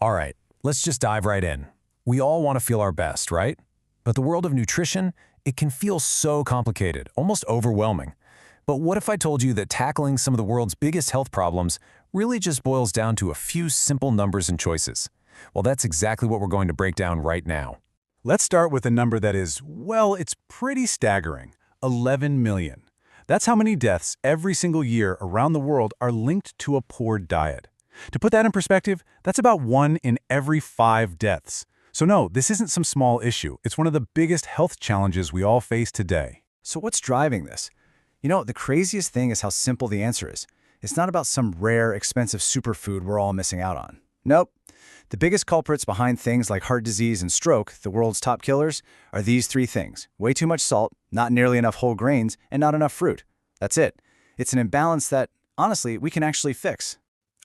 All right, let's just dive right in. We all want to feel our best, right? But the world of nutrition, it can feel so complicated, almost overwhelming. But what if I told you that tackling some of the world's biggest health problems really just boils down to a few simple numbers and choices? Well, that's exactly what we're going to break down right now. Let's start with a number that is, well, it's pretty staggering. 11 million. That's how many deaths every single year around the world are linked to a poor diet. To put that in perspective, that's about 1 in every 5 deaths. So no, this isn't some small issue. It's one of the biggest health challenges we all face today. So what's driving this? You know, the craziest thing is how simple the answer is. It's not about some rare, expensive superfood we're all missing out on. Nope. The biggest culprits behind things like heart disease and stroke, the world's top killers, are these 3 things. Way too much salt, not nearly enough whole grains, and not enough fruit. That's it. It's an imbalance that, honestly, we can actually fix.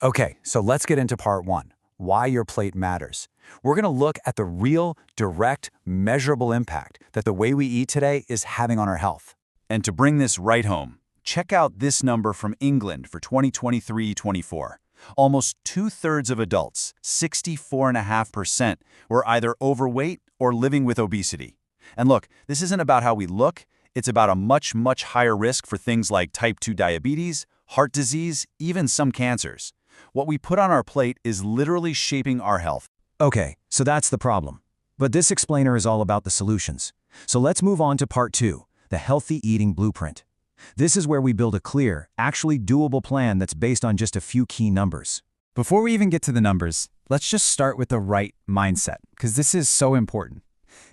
Okay, so let's get into part 1, why your plate matters. We're going to look at the real, direct, measurable impact that the way we eat today is having on our health. And to bring this right home, check out this number from England for 2023-24. Almost 2/3 of adults, 64.5%, were either overweight or living with obesity. And look, this isn't about how we look, it's about a much, much higher risk for things like type 2 diabetes, heart disease, even some cancers. What we put on our plate is literally shaping our health. Okay, so that's the problem. But this explainer is all about the solutions. So let's move on to part 2, the healthy eating blueprint. This is where we build a clear, actually doable plan that's based on just a few key numbers. Before we even get to the numbers, let's just start with the right mindset, because this is so important.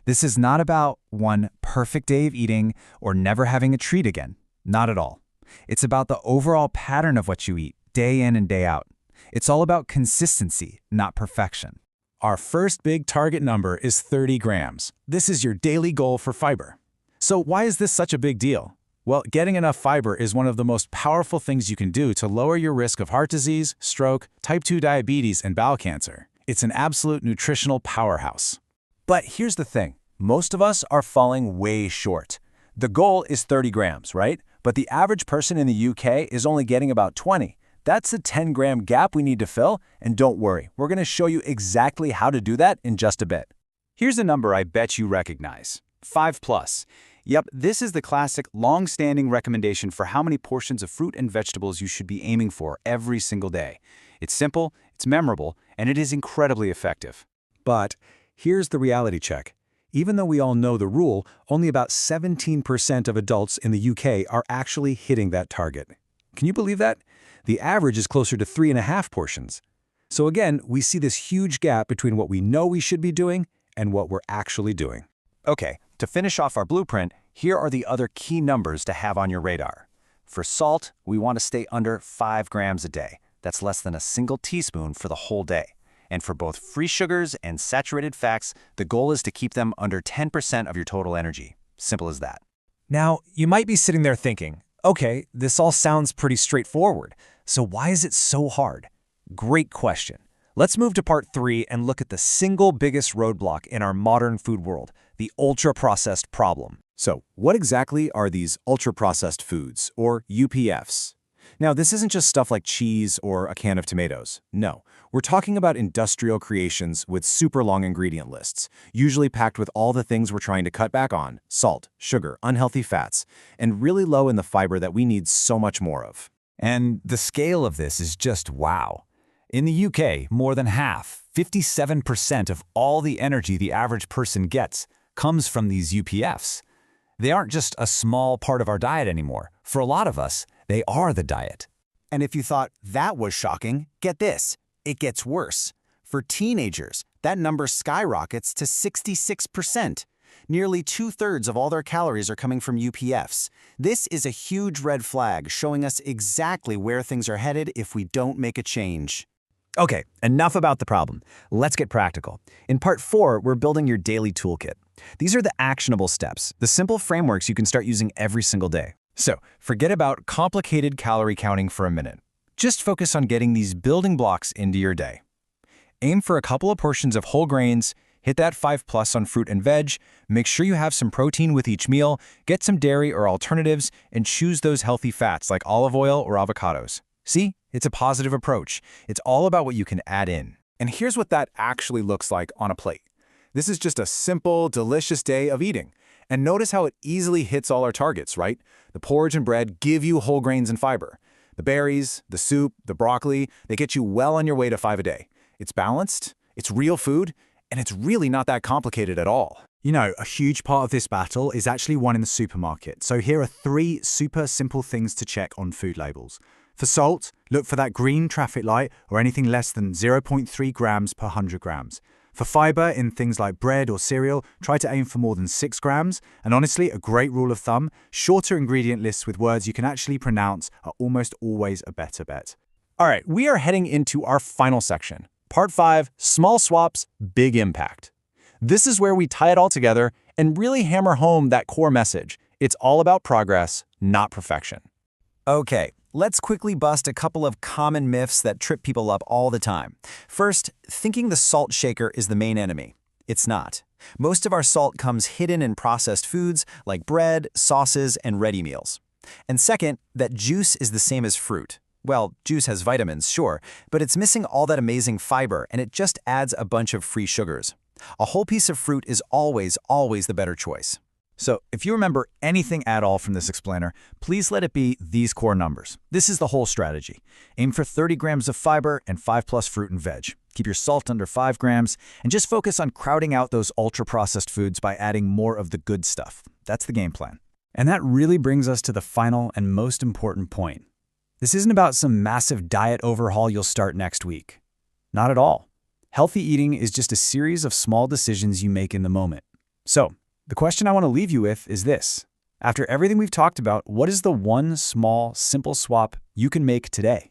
This is not about one perfect day of eating or never having a treat again. Not at all. It's about the overall pattern of what you eat, day in and day out. It's all about consistency, not perfection. Our first big target number is 30 grams. This is your daily goal for fiber. So why is this such a big deal? Well, getting enough fiber is one of the most powerful things you can do to lower your risk of heart disease, stroke, type 2 diabetes, and bowel cancer. It's an absolute nutritional powerhouse. But here's the thing. Most of us are falling way short. The goal is 30 grams, right? But the average person in the UK is only getting about 20. That's a 10-gram gap we need to fill, and don't worry, we're going to show you exactly how to do that in just a bit. Here's a number I bet you recognize. 5+. Yep, this is the classic, long-standing recommendation for how many portions of fruit and vegetables you should be aiming for every single day. It's simple, it's memorable, and it is incredibly effective. But here's the reality check. Even though we all know the rule, only about 17% of adults in the UK are actually hitting that target. Can you believe that? The average is closer to 3.5 portions. So again, we see this huge gap between what we know we should be doing and what we're actually doing. Okay, to finish off our blueprint, here are the other key numbers to have on your radar. For salt, we want to stay under 5 grams a day. That's less than a single teaspoon for the whole day. And for both free sugars and saturated fats, the goal is to keep them under 10% of your total energy. Simple as that. Now, you might be sitting there thinking, okay, this all sounds pretty straightforward, so why is it so hard? Great question. Let's move to part 3 and look at the single biggest roadblock in our modern food world, the ultra-processed problem. So, what exactly are these ultra-processed foods, or UPFs? Now, this isn't just stuff like cheese or a can of tomatoes. No, we're talking about industrial creations with super long ingredient lists, usually packed with all the things we're trying to cut back on: salt, sugar, unhealthy fats, and really low in the fiber that we need so much more of. And the scale of this is just wow. In the UK, more than half, 57% of all the energy the average person gets comes from these UPFs. They aren't just a small part of our diet anymore. For a lot of us, they are the diet. And if you thought that was shocking, get this. It gets worse. For teenagers, that number skyrockets to 66%. Nearly 2/3 of all their calories are coming from UPFs. This is a huge red flag showing us exactly where things are headed if we don't make a change. Okay, enough about the problem. Let's get practical. In part 4, we're building your daily toolkit. These are the actionable steps, the simple frameworks you can start using every single day. So, forget about complicated calorie counting for a minute. Just focus on getting these building blocks into your day. Aim for a couple of portions of whole grains, hit that 5+ on fruit and veg, make sure you have some protein with each meal, get some dairy or alternatives, and choose those healthy fats like olive oil or avocados. See? It's a positive approach. It's all about what you can add in. And here's what that actually looks like on a plate. This is just a simple, delicious day of eating. And notice how it easily hits all our targets, right? The porridge and bread give you whole grains and fiber. The berries, the soup, the broccoli, they get you well on your way to 5 a day. It's balanced, it's real food, and it's really not that complicated at all. You know, a huge part of this battle is actually won in the supermarket. So here are 3 super simple things to check on food labels. For salt, look for that green traffic light or anything less than 0.3 grams per 100 grams. For fiber in things like bread or cereal, try to aim for more than 6 grams. And honestly, a great rule of thumb, shorter ingredient lists with words you can actually pronounce are almost always a better bet. All right, we are heading into our final section. Part 5, small swaps, big impact. This is where we tie it all together and really hammer home that core message. It's all about progress, not perfection. Okay, let's quickly bust a couple of common myths that trip people up all the time. First, thinking the salt shaker is the main enemy. It's not. Most of our salt comes hidden in processed foods like bread, sauces, and ready meals. And second, that juice is the same as fruit. Well, juice has vitamins, sure, but it's missing all that amazing fiber, and it just adds a bunch of free sugars. A whole piece of fruit is always the better choice. So if you remember anything at all from this explainer, please let it be these core numbers. This is the whole strategy. Aim for 30 grams of fiber and 5+ fruit and veg. Keep your salt under 5 grams, and just focus on crowding out those ultra-processed foods by adding more of the good stuff. That's the game plan. And that really brings us to the final and most important point. This isn't about some massive diet overhaul you'll start next week. Not at all. Healthy eating is just a series of small decisions you make in the moment. So, the question I want to leave you with is this. After everything we've talked about, what is the one small, simple swap you can make today?